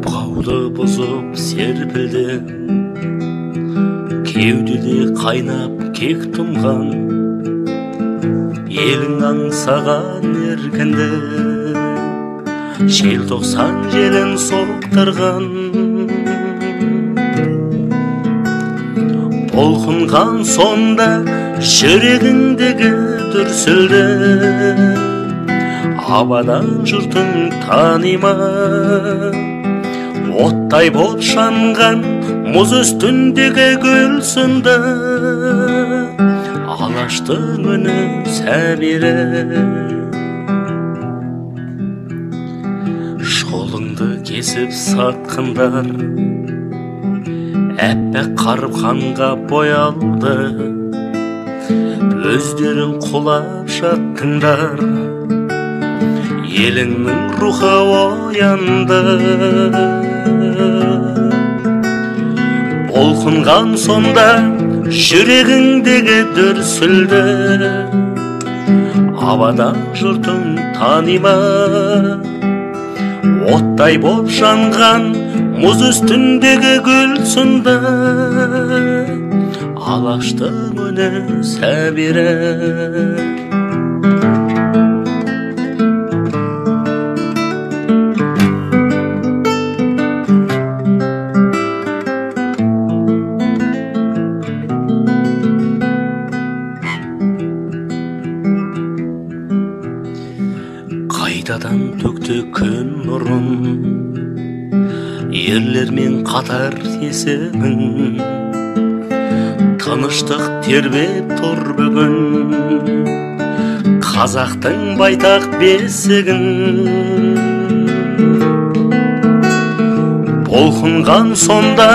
Бауды бұзып серпілді, кеудеде қайнап кек тұнған, елің аңсаған еркінді, желтоқсан желін соқтырған. Толқынған сонда жүрегіңдегі дүрсілді, абадан жұртың танима. Оттай боп жанған мұз үстіндегі гүл сынды, алаштың үні сәбире. Жолыңды кесіп сатқындар, әппақ қарып қанға боялды, өздерің құлап жаттыңдар, еліңнің рухы оянды. Толқынған сонда жүрегіңдегі дүрсілді, абадан жұртың танима. Оттай боп жанған мұз үстіндегі гүл сынды, алаштың үні сәбире. Қайтадан төкті күн нұрын, ерлермен қатар есімің. Тыныштық тербеп тұр бүгін, қазақтың байтақ бесігін. Толқынған сонда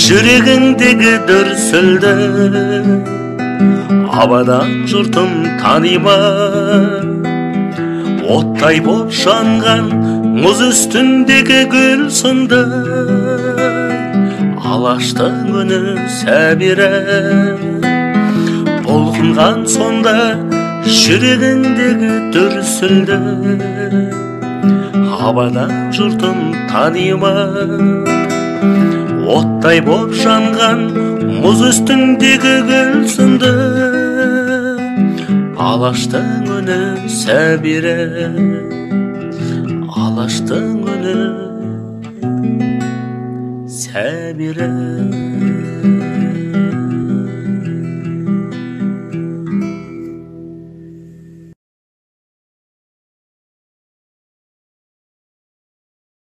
жүрегіңдегі дүрсілді, абадан жұртым танима. Оттай боп жанған мұз үстіндегі гүл сынды, алаштың үні сәбире. Толқынған сонда жүрегіңдегі дүрсілді, абадан жұртым танима. Оттай боп жанған мұз үстіндегі гүл сынды, алаштың үні сәбире. Алаштың үні сәбире.